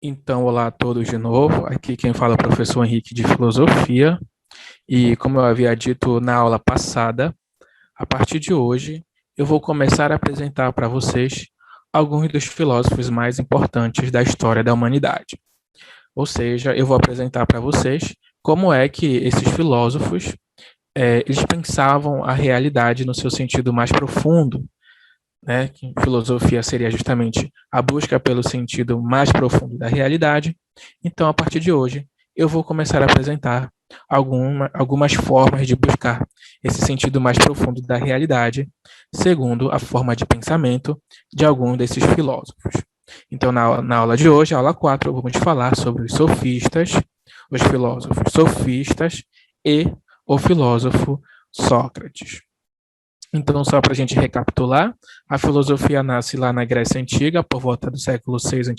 Então, olá a todos de novo. Aqui quem fala é o professor Henrique de Filosofia. E como eu havia dito na aula passada, a partir de hoje eu vou começar a apresentar para vocês alguns dos filósofos mais importantes da história da humanidade. Ou seja, eu vou apresentar para vocês como é que esses filósofos eles pensavam a realidade no seu sentido mais profundo, né? Que filosofia seria justamente a busca pelo sentido mais profundo da realidade. Então, a partir de hoje, eu vou começar a apresentar algumas formas de buscar esse sentido mais profundo da realidade, segundo a forma de pensamento de algum desses filósofos. Então, na aula de hoje, aula 4, vamos falar sobre os sofistas, os filósofos sofistas e o filósofo Sócrates. Então, só para a gente recapitular, a filosofia nasce lá na Grécia Antiga, por volta do século 6 a.C.,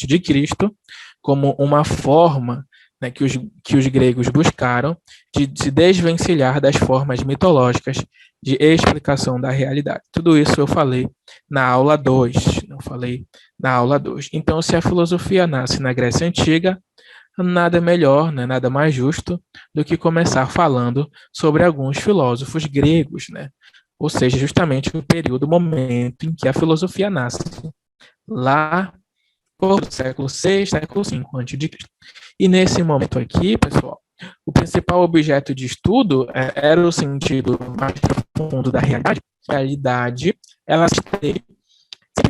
como uma forma, né, que os gregos buscaram de se desvencilhar das formas mitológicas de explicação da realidade. Tudo isso eu falei na aula 2, não falei na aula 2. Então, se a filosofia nasce na Grécia Antiga, nada melhor, né, nada mais justo do que começar falando sobre alguns filósofos gregos, né? Ou seja, justamente o período, o momento em que a filosofia nasce, lá por século VI, século V antes de Cristo. E nesse momento aqui, pessoal, o principal objeto de estudo era o sentido mais profundo da realidade. A realidade, ela sempre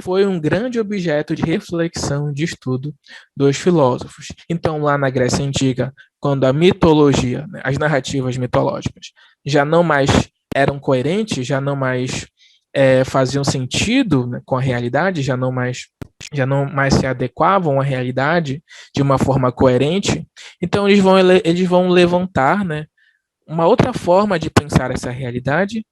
foi um grande objeto de reflexão, de estudo dos filósofos. Então, lá na Grécia Antiga, quando a mitologia, né, as narrativas mitológicas, já não mais eram coerentes, já não mais faziam sentido, né, com a realidade, já não mais se adequavam à realidade de uma forma coerente, então eles vão levantar, né, uma outra forma de pensar essa realidade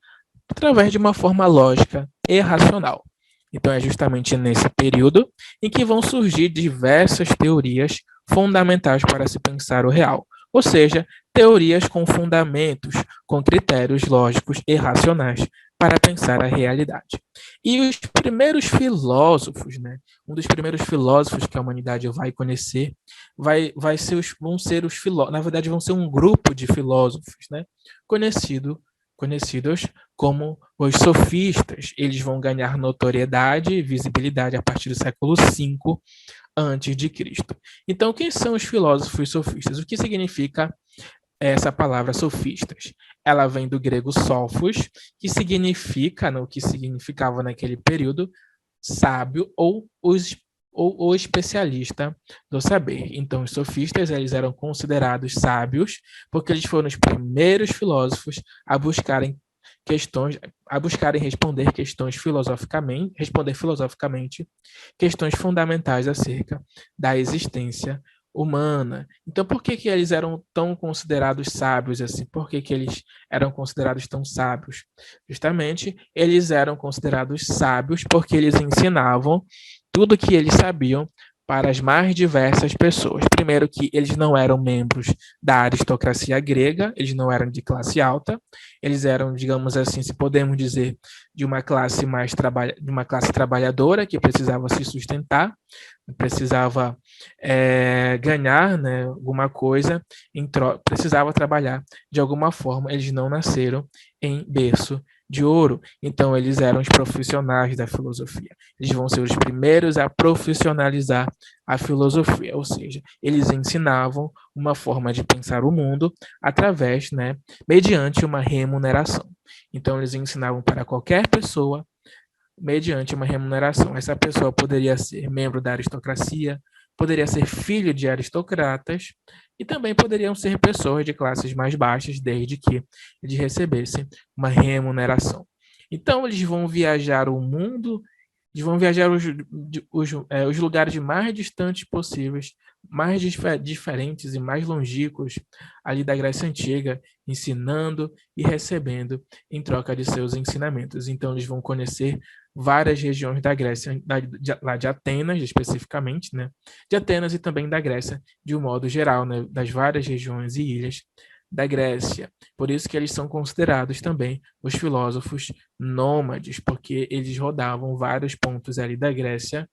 através de uma forma lógica e racional. Então, é justamente nesse período em que vão surgir diversas teorias fundamentais para se pensar o real, ou seja, teorias com fundamentos, com critérios lógicos e racionais para pensar a realidade. E os primeiros filósofos, né, um dos primeiros filósofos que a humanidade vai conhecer, vão ser os filósofos, na verdade, vão ser um grupo de filósofos, né, conhecidos como os sofistas. Eles vão ganhar notoriedade e visibilidade a partir do século V antes de Cristo. Então, quem são os filósofos sofistas? O que significa essa palavra sofistas? Ela vem do grego sophos, que significa, o que significava naquele período, sábio ou especialista do saber. Então, os sofistas eles eram considerados sábios porque eles foram os primeiros filósofos a buscarem questões, a buscarem responder filosoficamente questões fundamentais acerca da existência humana. Então, por que que eles eram tão considerados sábios assim? Por que que eles eram considerados tão sábios? Justamente, eles eram considerados sábios porque eles ensinavam tudo que eles sabiam para as mais diversas pessoas. Primeiro que eles não eram membros da aristocracia grega, eles não eram de classe alta, eles eram, digamos assim, se podemos dizer, de uma classe de uma classe trabalhadora que precisava se sustentar, precisava ganhar, né, alguma coisa, precisava trabalhar de alguma forma. Eles não nasceram em berço de ouro, então eles eram os profissionais da filosofia. Eles vão ser os primeiros a profissionalizar a filosofia, ou seja, eles ensinavam uma forma de pensar o mundo através, né, mediante uma remuneração. Então eles ensinavam para qualquer pessoa mediante uma remuneração. Essa pessoa poderia ser membro da aristocracia, poderia ser filho de aristocratas e também poderiam ser pessoas de classes mais baixas, desde que eles recebessem uma remuneração. Então, eles vão viajar o mundo, eles vão viajar os lugares mais distantes possíveis, mais diferentes e mais longínquos ali da Grécia Antiga, ensinando e recebendo em troca de seus ensinamentos. Então, eles vão conhecer várias regiões da Grécia, lá de Atenas especificamente, né? De Atenas e também da Grécia de um modo geral, né? Das várias regiões e ilhas da Grécia. Por isso que eles são considerados também os filósofos nômades, porque eles rodavam vários pontos ali da Grécia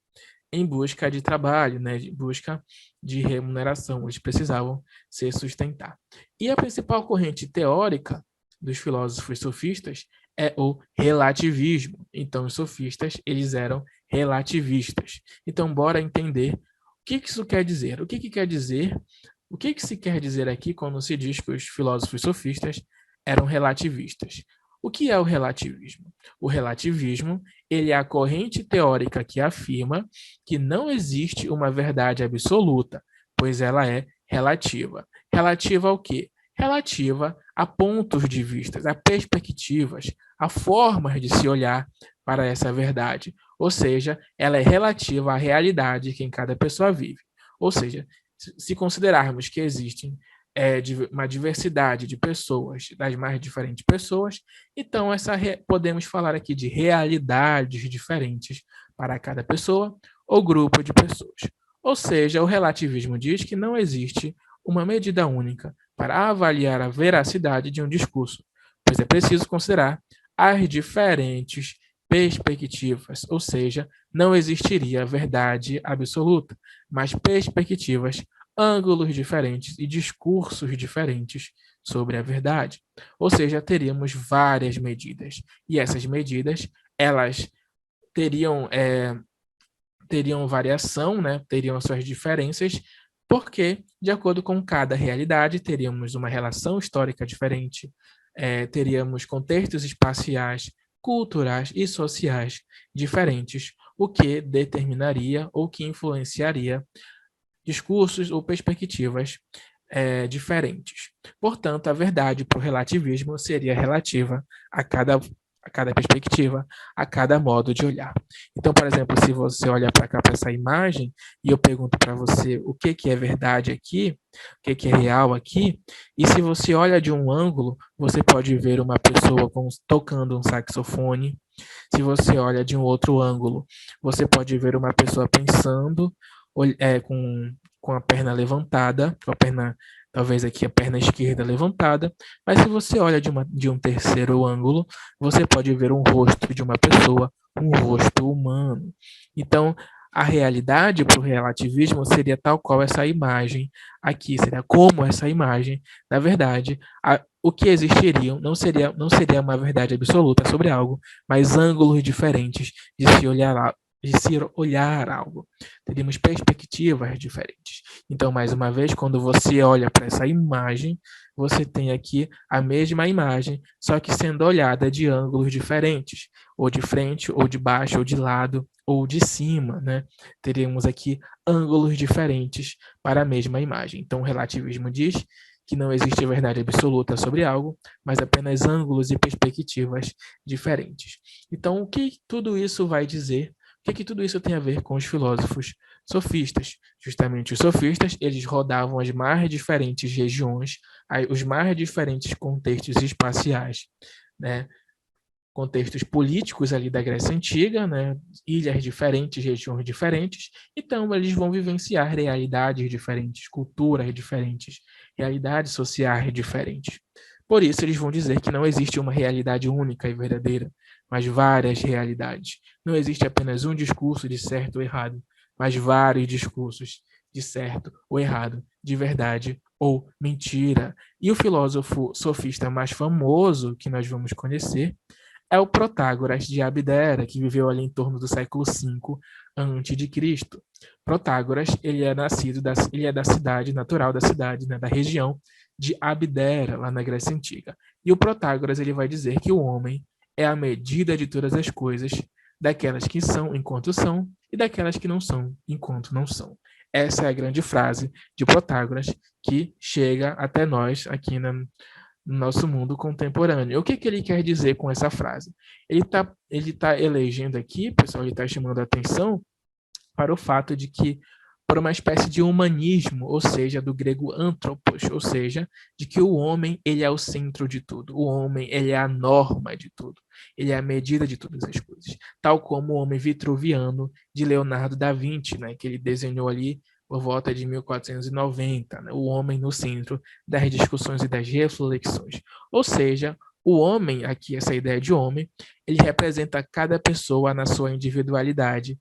em busca de trabalho, né, em busca de remuneração, eles precisavam se sustentar. E a principal corrente teórica dos filósofos sofistas é o relativismo. Então, os sofistas, eles eram relativistas. Então, bora entender o que isso quer dizer. O que quer dizer? O que se quer dizer aqui quando se diz que os filósofos sofistas eram relativistas? O que é o relativismo? O relativismo, ele é a corrente teórica que afirma que não existe uma verdade absoluta, pois ela é relativa. Relativa ao quê? Relativa a pontos de vista, a perspectivas, a formas de se olhar para essa verdade. Ou seja, ela é relativa à realidade que em cada pessoa vive. Ou seja, se considerarmos que existem uma diversidade de pessoas, das mais diferentes pessoas, então podemos falar aqui de realidades diferentes para cada pessoa ou grupo de pessoas. Ou seja, o relativismo diz que não existe uma medida única para avaliar a veracidade de um discurso, pois é preciso considerar as diferentes perspectivas, ou seja, não existiria verdade absoluta, mas perspectivas, ângulos diferentes e discursos diferentes sobre a verdade. Ou seja, teríamos várias medidas. E essas medidas, elas teriam, teriam variação, né? Teriam suas diferenças, porque, de acordo com cada realidade, teríamos uma relação histórica diferente, teríamos contextos espaciais, culturais e sociais diferentes, o que determinaria ou que influenciaria discursos ou perspectivas diferentes. Portanto, a verdade para o relativismo seria relativa a cada perspectiva, a cada modo de olhar. Então, por exemplo, se você olha para cá, para essa imagem, e eu pergunto para você o que é verdade aqui, o que é real aqui, e se você olha de um ângulo, você pode ver uma pessoa tocando um saxofone. Se você olha de um outro ângulo, você pode ver uma pessoa pensando, com a perna levantada, com a perna, talvez aqui a perna esquerda levantada, mas se você olha de um terceiro ângulo, você pode ver um rosto de uma pessoa, um rosto humano. Então, a realidade para o relativismo seria tal qual essa imagem aqui, seria como essa imagem, na verdade, o que existiriam não seria uma verdade absoluta sobre algo, mas ângulos diferentes de se olhar algo. Teríamos perspectivas diferentes. Então, mais uma vez, quando você olha para essa imagem, você tem aqui a mesma imagem, só que sendo olhada de ângulos diferentes, ou de frente, ou de baixo, ou de lado, ou de cima, né? Teríamos aqui ângulos diferentes para a mesma imagem. Então, o relativismo diz que não existe verdade absoluta sobre algo, mas apenas ângulos e perspectivas diferentes. Então, o que tudo isso vai dizer? O que tudo isso tem a ver com os filósofos sofistas? Justamente os sofistas, eles rodavam as mais diferentes regiões, os mais diferentes contextos espaciais, né? Contextos políticos ali da Grécia Antiga, né? Ilhas diferentes, regiões diferentes. Então, eles vão vivenciar realidades diferentes, culturas diferentes, realidades sociais diferentes. Por isso, eles vão dizer que não existe uma realidade única e verdadeira, mas várias realidades. Não existe apenas um discurso de certo ou errado, mas vários discursos de certo ou errado, de verdade ou mentira. E o filósofo sofista mais famoso que nós vamos conhecer é o Protágoras de Abdera, que viveu ali em torno do século V a.C. Protágoras, ele é da cidade, natural da cidade, né, da região de Abdera, lá na Grécia Antiga. E o Protágoras, ele vai dizer que o homem é a medida de todas as coisas, daquelas que são enquanto são e daquelas que não são enquanto não são. Essa é a grande frase de Protágoras que chega até nós aqui no nosso mundo contemporâneo. O que ele quer dizer com essa frase? Ele tá elegendo aqui, pessoal, ele está chamando a atenção para o fato de que, por uma espécie de humanismo, ou seja, do grego anthropos, ou seja, de que o homem ele é o centro de tudo, o homem ele é a norma de tudo, ele é a medida de todas as coisas, tal como o homem vitruviano de Leonardo da Vinci, né, que ele desenhou ali por volta de 1490, né, o homem no centro das discussões e das reflexões. Ou seja, o homem, aqui essa ideia de homem, ele representa cada pessoa na sua individualidade,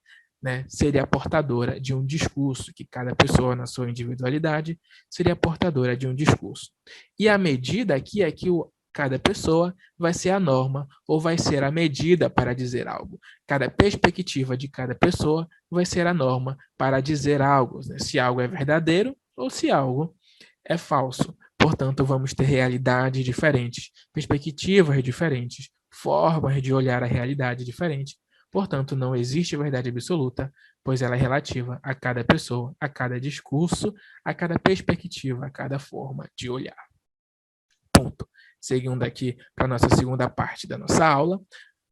né, seria portadora de um discurso, que cada pessoa, na sua individualidade, seria portadora de um discurso. E a medida aqui é que cada pessoa vai ser a norma ou vai ser a medida para dizer algo. Cada perspectiva de cada pessoa vai ser a norma para dizer algo, né, se algo é verdadeiro ou se algo é falso. Portanto, vamos ter realidades diferentes, perspectivas diferentes, formas de olhar a realidade diferentes. Portanto, não existe verdade absoluta, pois ela é relativa a cada pessoa, a cada discurso, a cada perspectiva, a cada forma de olhar. Ponto. Seguindo aqui para a nossa segunda parte da nossa aula,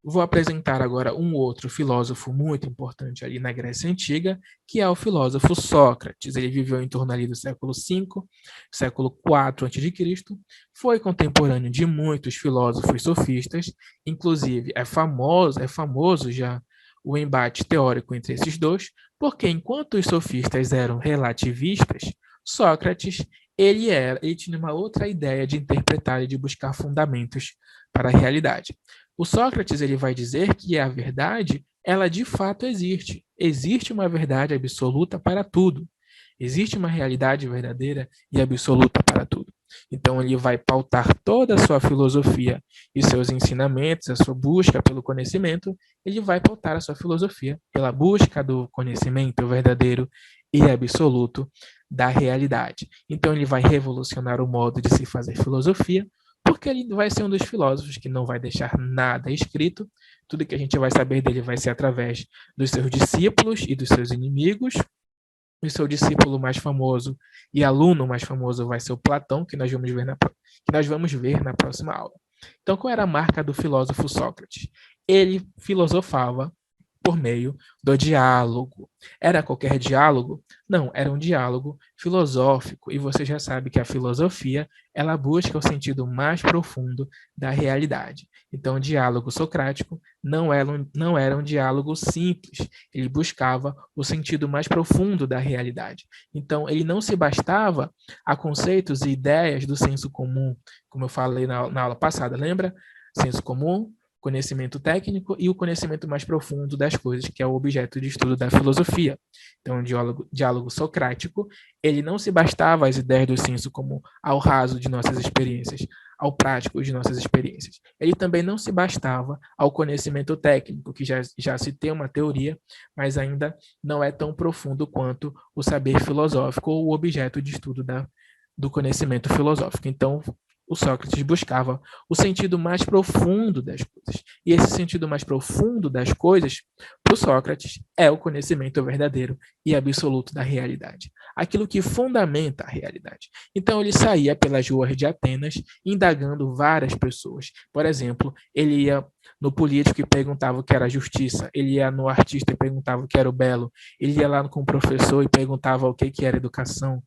vou apresentar agora um outro filósofo muito importante ali na Grécia Antiga, que é o filósofo Sócrates. Ele viveu em torno ali do século V, século IV a.C., foi contemporâneo de muitos filósofos sofistas, inclusive é famoso já o embate teórico entre esses dois, porque enquanto os sofistas eram relativistas, Sócrates ele tinha uma outra ideia de interpretar e de buscar fundamentos para a realidade. O Sócrates ele vai dizer que a verdade, ela de fato existe. Existe uma verdade absoluta para tudo. Existe uma realidade verdadeira e absoluta para tudo. Então ele vai pautar toda a sua filosofia e seus ensinamentos, a sua busca pelo conhecimento, ele vai pautar a sua filosofia pela busca do conhecimento verdadeiro e absoluto da realidade. Então ele vai revolucionar o modo de se fazer filosofia, porque ele vai ser um dos filósofos que não vai deixar nada escrito. Tudo que a gente vai saber dele vai ser através dos seus discípulos e dos seus inimigos. O seu discípulo mais famoso e aluno mais famoso vai ser o Platão, que nós vamos ver na próxima aula. Então, qual era a marca do filósofo Sócrates? Ele filosofava por meio do diálogo. Era qualquer diálogo? Não, era um diálogo filosófico. E você já sabe que a filosofia, ela busca o sentido mais profundo da realidade. Então, o diálogo socrático não era um diálogo simples. Ele buscava o sentido mais profundo da realidade. Então, ele não se bastava a conceitos e ideias do senso comum, como eu falei na aula passada, lembra? Senso comum, conhecimento técnico e o conhecimento mais profundo das coisas, que é o objeto de estudo da filosofia. Então, o diálogo socrático, ele não se bastava às ideias do senso comum, ao raso de nossas experiências, ao prático de nossas experiências. Ele também não se bastava ao conhecimento técnico, que já se tem uma teoria, mas ainda não é tão profundo quanto o saber filosófico ou o objeto de estudo do conhecimento filosófico. Então, o Sócrates buscava o sentido mais profundo das coisas. E esse sentido mais profundo das coisas, para o Sócrates, é o conhecimento verdadeiro e absoluto da realidade. Aquilo que fundamenta a realidade. Então, ele saía pelas ruas de Atenas, indagando várias pessoas. Por exemplo, ele ia no político e perguntava o que era justiça. Ele ia no artista e perguntava o que era o belo. Ele ia lá com o professor e perguntava o que era educação.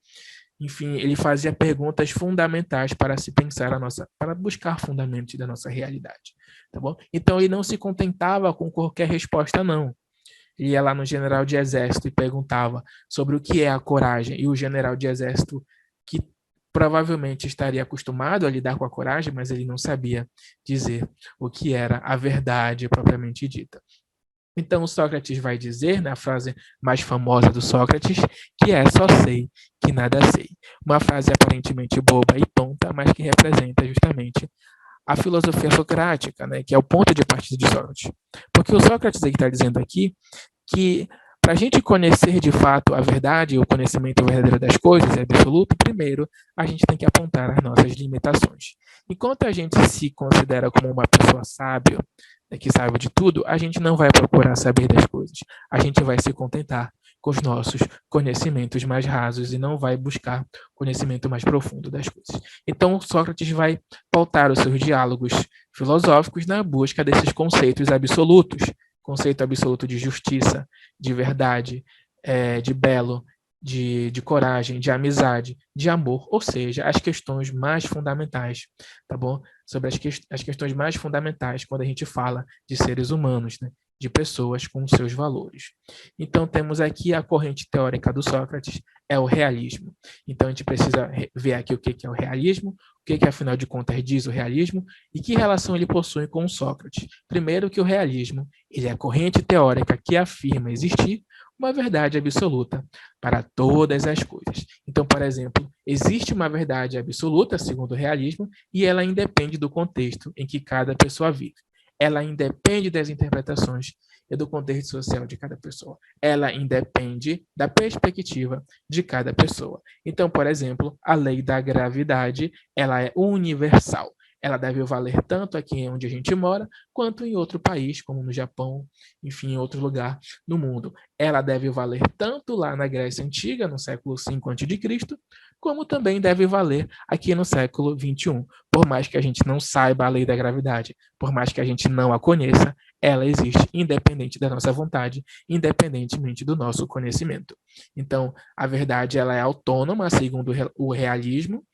Enfim, ele fazia perguntas fundamentais para se pensar para buscar fundamentos da nossa realidade, tá bom? Então ele não se contentava com qualquer resposta, não. Ele ia lá no general de exército e perguntava sobre o que é a coragem, e o general de exército, que provavelmente estaria acostumado a lidar com a coragem, mas ele não sabia dizer o que era a verdade propriamente dita. Então, o Sócrates vai dizer, na frase mais famosa do Sócrates, que é só sei que nada sei. Uma frase aparentemente boba e tonta, mas que representa justamente a filosofia socrática, né, que é o ponto de partida de Sócrates. Porque o Sócrates está dizendo aqui que para a gente conhecer de fato a verdade, o conhecimento verdadeiro das coisas, é absoluto, primeiro a gente tem que apontar as nossas limitações. Enquanto a gente se considera como uma pessoa sábia, que sabe de tudo, a gente não vai procurar saber das coisas. A gente vai se contentar com os nossos conhecimentos mais rasos e não vai buscar conhecimento mais profundo das coisas. Então, Sócrates vai pautar os seus diálogos filosóficos na busca desses conceitos absolutos, conceito absoluto de justiça, de verdade, de belo, de coragem, de amizade, de amor, ou seja, as questões mais fundamentais, tá bom? Sobre as questões mais fundamentais quando a gente fala de seres humanos, né? De pessoas com seus valores. Então, temos aqui a corrente teórica do Sócrates, é o realismo. Então, a gente precisa ver aqui o que é o realismo, o que afinal de contas, diz o realismo e que relação ele possui com o Sócrates. Primeiro que o realismo ele é a corrente teórica que afirma existir uma verdade absoluta para todas as coisas. Então, por exemplo, existe uma verdade absoluta, segundo o realismo, e ela independe do contexto em que cada pessoa vive. Ela independe das interpretações e do contexto social de cada pessoa. Ela independe da perspectiva de cada pessoa. Então, por exemplo, a lei da gravidade, ela é universal. Ela deve valer tanto aqui onde a gente mora, quanto em outro país, como no Japão, enfim, em outro lugar no mundo. Ela deve valer tanto lá na Grécia Antiga, no século V a.C., como também deve valer aqui no século XXI. Por mais que a gente não saiba a lei da gravidade, por mais que a gente não a conheça, ela existe independente da nossa vontade, independentemente do nosso conhecimento. Então, a verdade ela é autônoma, segundo o realismo,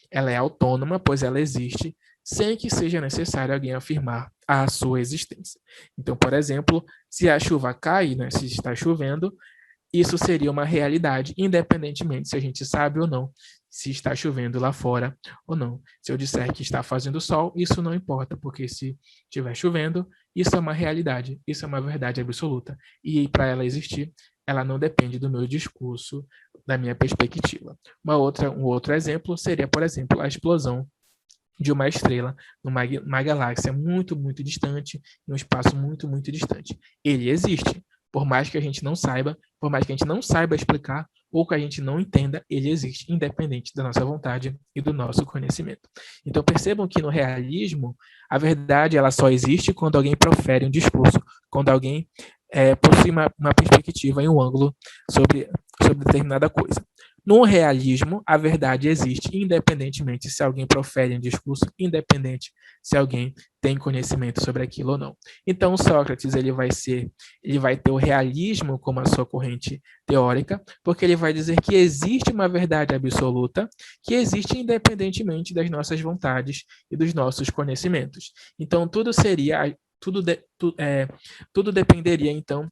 ela é autônoma, pois ela existe sem que seja necessário alguém afirmar a sua existência. Então, por exemplo, se a chuva cai, né, se está chovendo, isso seria uma realidade, independentemente se a gente sabe ou não se está chovendo lá fora ou não. Se eu disser que está fazendo sol, isso não importa, porque se estiver chovendo, isso é uma realidade, isso é uma verdade absoluta. E para ela existir, ela não depende do meu discurso, da minha perspectiva. Um outro exemplo seria, por exemplo, a explosão de uma estrela numa galáxia muito, muito distante, em um espaço muito, muito distante. Ele existe. Por mais que a gente não saiba, por mais que a gente não saiba explicar, ou que a gente não entenda, ele existe, independente da nossa vontade e do nosso conhecimento. Então percebam que no realismo, a verdade ela só existe quando alguém profere um discurso, quando alguém possui uma perspectiva e um ângulo sobre determinada coisa. No realismo, a verdade existe, independentemente se alguém profere um discurso, independente se alguém tem conhecimento sobre aquilo ou não. Então, Sócrates ele vai ter o realismo como a sua corrente teórica, porque ele vai dizer que existe uma verdade absoluta, que existe independentemente das nossas vontades e dos nossos conhecimentos. Então, tudo dependeria, então,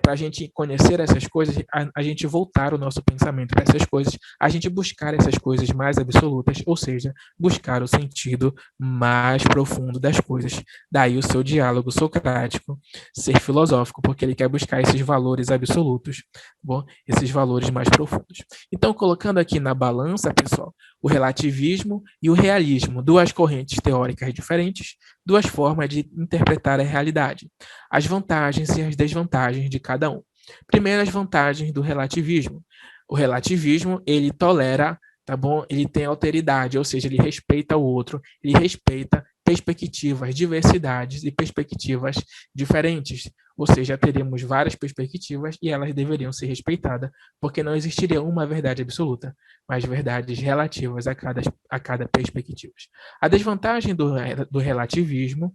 para a gente conhecer essas coisas, a gente voltar o nosso pensamento para essas coisas, a gente buscar essas coisas mais absolutas, ou seja, buscar o sentido mais profundo das coisas. Daí o seu diálogo socrático ser filosófico, porque ele quer buscar esses valores absolutos, bom? Esses valores mais profundos. Então, colocando aqui na balança, pessoal, o relativismo e o realismo, duas correntes teóricas diferentes, duas formas de interpretar a realidade, as vantagens e as desvantagens de cada um. Primeiro, as vantagens do relativismo. O relativismo, ele tolera, tá bom? Ele tem alteridade, ou seja, ele respeita o outro, ele respeita perspectivas, diversidades e perspectivas diferentes. Ou seja, teríamos várias perspectivas e elas deveriam ser respeitadas, porque não existiria uma verdade absoluta, mas verdades relativas a cada perspectiva. A desvantagem do relativismo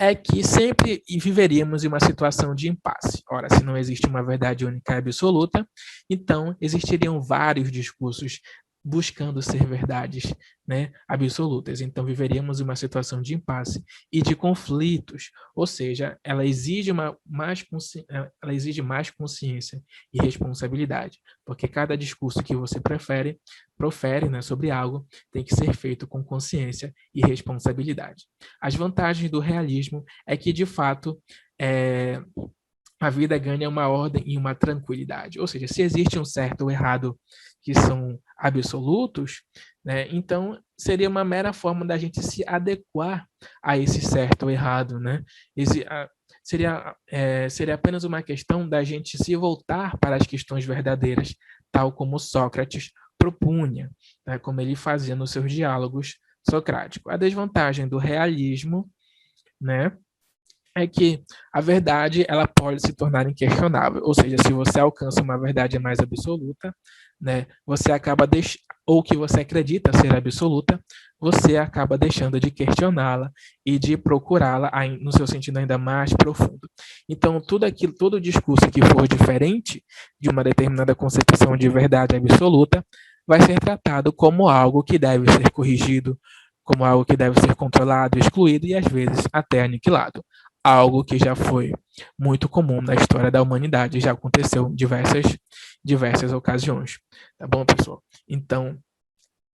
é que sempre viveríamos em uma situação de impasse. Ora, se não existe uma verdade única e absoluta, então existiriam vários discursos buscando ser verdades, né, absolutas. Então viveríamos em uma situação de impasse e de conflitos, ou seja, ela exige mais consciência e responsabilidade, porque cada discurso que você profere, né, sobre algo tem que ser feito com consciência e responsabilidade. As vantagens do realismo é que, de fato, a vida ganha uma ordem e uma tranquilidade. Ou seja, se existe um certo ou errado que são absolutos, né, então seria uma mera forma da gente se adequar a esse certo ou errado, né? Seria apenas uma questão da gente se voltar para as questões verdadeiras, tal como Sócrates propunha, né, como ele fazia nos seus diálogos socráticos. A desvantagem do realismo, né, é que a verdade ela pode se tornar inquestionável, ou seja, se você alcança uma verdade mais absoluta, né, você acaba ou que você acredita ser absoluta, você acaba deixando de questioná-la e de procurá-la no seu sentido ainda mais profundo. Então, todo discurso que for diferente de uma determinada concepção de verdade absoluta vai ser tratado como algo que deve ser corrigido, como algo que deve ser controlado, excluído e às vezes até aniquilado. Algo que já foi muito comum na história da humanidade, já aconteceu em diversas ocasiões. Tá bom, pessoal? Então,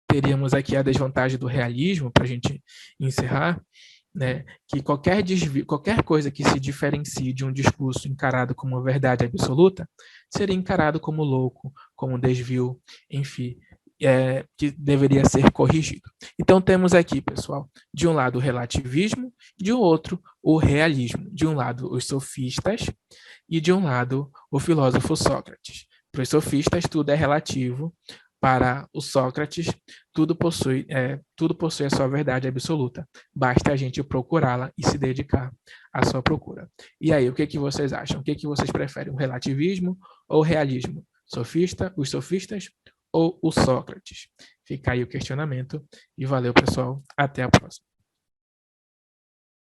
teríamos aqui a desvantagem do realismo, para a gente encerrar, né, que qualquer desvio, qualquer coisa que se diferencie de um discurso encarado como verdade absoluta, seria encarado como louco, como desvio, enfim, que deveria ser corrigido. Então temos aqui, pessoal, de um lado o relativismo, de um outro o realismo. De um lado os sofistas e de um lado o filósofo Sócrates. Para os sofistas tudo é relativo, para o Sócrates tudo possui a sua verdade absoluta. Basta a gente procurá-la e se dedicar à sua procura. E aí, o que vocês acham? O que vocês preferem, o relativismo ou o realismo? Os sofistas ou o Sócrates? Fica aí o questionamento e valeu, pessoal. Até a próxima.